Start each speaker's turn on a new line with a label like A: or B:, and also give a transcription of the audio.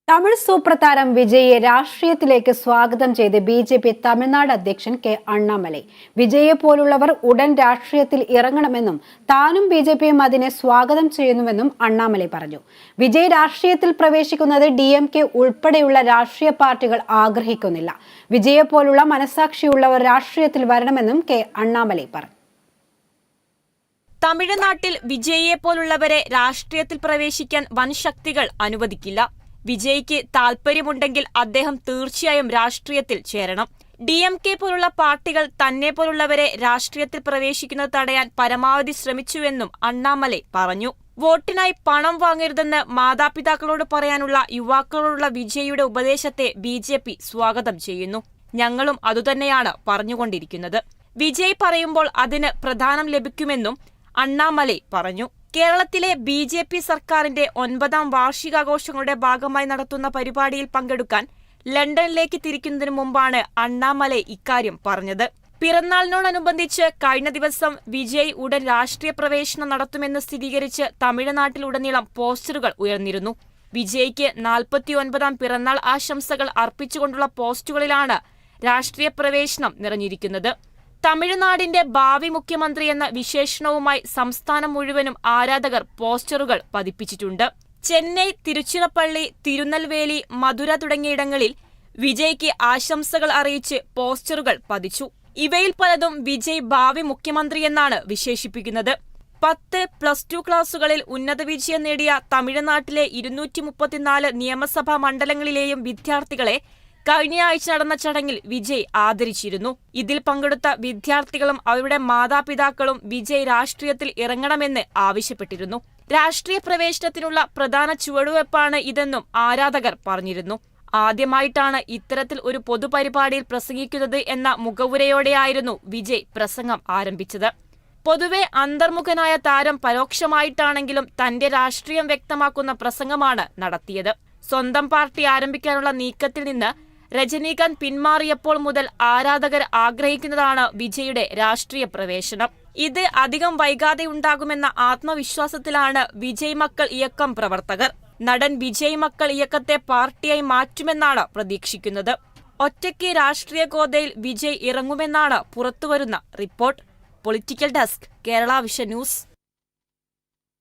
A: Tamil super താരം വിജയെ രാഷ്ട്രീയത്തിലേക്ക് സ്വാഗതം ചെയ്ത് ബി.ജെ.പി തമിഴ്നാട് അധ്യക്ഷൻ കെ അണ്ണാമലൈ. വിജയെ പോലുള്ളവർ ഉടൻ രാഷ്ട്രീയത്തിൽ ഇറങ്ങണമെന്നും താനും ബി.ജെ.പിയും അതിനെ സ്വാഗതം ചെയ്യുന്നുവെന്നും അണ്ണാമലൈ പറഞ്ഞു. വിജയ് രാഷ്ട്രീയത്തിൽ പ്രവേശിക്കുന്നത് ഡി.എം.കെ ഉൾപ്പെടെയുള്ള രാഷ്ട്രീയ പാർട്ടികൾ ആഗ്രഹിക്കുന്നില്ല. വിജയെ പോലുള്ള മനസാക്ഷിയുള്ളവർ രാഷ്ട്രീയത്തിൽ വരണമെന്നും കെ അണ്ണാമലൈ പറഞ്ഞു.
B: തമിഴ്നാട്ടിൽ വിജയിയെ പോലുള്ളവരെ രാഷ്ട്രീയത്തിൽ പ്രവേശിക്കാൻ വൻ ശക്തികൾ അനുവദിക്കില്ല. വിജയ്ക്ക് താൽപര്യമുണ്ടെങ്കിൽ അദ്ദേഹം തീർച്ചയായും രാഷ്ട്രീയത്തിൽ ചേരണം. ഡി.എം.കെ പോലുള്ള പാർട്ടികൾ തന്നെ പോലുള്ളവരെ രാഷ്ട്രീയത്തിൽ പ്രവേശിക്കുന്നത് തടയാൻ പരമാവധി ശ്രമിച്ചുവെന്നും അണ്ണാമലൈ പറഞ്ഞു. വോട്ടിനായി പണം വാങ്ങരുതെന്ന് മാതാപിതാക്കളോട് പറയാനുള്ള യുവാക്കളോടുള്ള വിജയിയുടെ ഉപദേശത്തെ ബി.ജെ.പി സ്വാഗതം ചെയ്യുന്നു. ഞങ്ങളും അതുതന്നെയാണ് പറഞ്ഞുകൊണ്ടിരിക്കുന്നത്. വിജയ് പറയുമ്പോൾ അതിന് പ്രധാനം ലഭിക്കുമെന്നും അണ്ണാമലൈ പറഞ്ഞു. കേരളത്തിലെ ബി.ജെ.പി സർക്കാരിന്റെ 9ാം വാർഷികാഘോഷങ്ങളുടെ ഭാഗമായി നടത്തുന്ന പരിപാടിയിൽ പങ്കെടുക്കാൻ ലണ്ടനിലേക്ക് തിരിക്കുന്നതിന് മുമ്പാണ് അണ്ണാമലൈ ഇക്കാര്യം പറഞ്ഞത്. പിറന്നാളിനോടനുബന്ധിച്ച് കഴിഞ്ഞ ദിവസം വിജയ് ഉടൻ രാഷ്ട്രീയ പ്രവേശനം നടത്തുമെന്ന് സ്ഥിരീകരിച്ച് തമിഴ്നാട്ടിലുടനീളം പോസ്റ്ററുകൾ ഉയർന്നിരുന്നു. വിജയ്ക്ക് 49ാം പിറന്നാൾ ആശംസകൾ അർപ്പിച്ചുകൊണ്ടുള്ള പോസ്റ്റുകളിലാണ് രാഷ്ട്രീയ പ്രവേശനം നിറഞ്ഞിരിക്കുന്നത്. തമിഴ്നാടിന്റെ ഭാവി മുഖ്യമന്ത്രി എന്ന വിശേഷണവുമായി സംസ്ഥാനം മുഴുവനും ആരാധകർ പോസ്റ്ററുകൾ പതിപ്പിച്ചിട്ടുണ്ട്. ചെന്നൈ, തിരുച്ചിറപ്പള്ളി, തിരുനെൽവേലി, മധുര തുടങ്ങിയിടങ്ങളിൽ വിജയ്ക്ക് ആശംസകൾ അറിയിച്ച് പോസ്റ്ററുകൾ പതിച്ചു. ഇവയിൽ പലതും വിജയ് ഭാവി മുഖ്യമന്ത്രിയെന്നാണ് വിശേഷിപ്പിക്കുന്നത്. 10+2 ക്ലാസുകളിൽ ഉന്നത വിജയം നേടിയ തമിഴ്നാട്ടിലെ 234 നിയമസഭാ മണ്ഡലങ്ങളിലെയും വിദ്യാർത്ഥികളെ കഴിഞ്ഞയാഴ്ച നടന്ന ചടങ്ങിൽ വിജയ് ആദരിച്ചിരുന്നു. ഇതിൽ പങ്കെടുത്ത വിദ്യാർത്ഥികളും അവരുടെ മാതാപിതാക്കളും വിജയ് രാഷ്ട്രീയത്തിൽ ഇറങ്ങണമെന്ന് ആവശ്യപ്പെട്ടിരുന്നു. രാഷ്ട്രീയ പ്രവേശനത്തിനുള്ള പ്രധാന ചുവടുവയ്പ്പാണ് ഇതെന്നും ആരാധകർ പറഞ്ഞിരുന്നു. ആദ്യമായിട്ടാണ് ഇത്തരത്തിൽ ഒരു പൊതുപരിപാടിയിൽ പ്രസംഗിക്കുന്നത് എന്ന മുഖവുരയോടെയായിരുന്നു വിജയ് പ്രസംഗം ആരംഭിച്ചത്. പൊതുവെ അന്തർമുഖനായ താരം പരോക്ഷമായിട്ടാണെങ്കിലും തന്റെ രാഷ്ട്രീയം വ്യക്തമാക്കുന്ന പ്രസംഗമാണ് നടത്തിയത്. സ്വന്തം പാർട്ടി ആരംഭിക്കാനുള്ള നീക്കത്തിൽ നിന്ന് രജനീകാന്ത് പിന്മാറിയപ്പോൾ മുതൽ ആരാധകർ ആഗ്രഹിക്കുന്നതാണ് വിജയുടെ രാഷ്ട്രീയ പ്രവേശനം. ഇത് അധികം വൈകാതെ ഉണ്ടാകുമെന്ന ആത്മവിശ്വാസത്തിലാണ് വിജയ് മക്കൾ ഇയക്കം പ്രവർത്തകർ. നടൻ വിജയ് മക്കൾ ഇയക്കത്തെ പാർട്ടിയായി മാറ്റുമെന്നാണ് പ്രതീക്ഷിക്കുന്നത്. ഒറ്റയ്ക്ക് രാഷ്ട്രീയ ഗോതയിൽ വിജയ് ഇറങ്ങുമെന്നാണ് പുറത്തുവരുന്ന report. Political desk, Kerala vision news.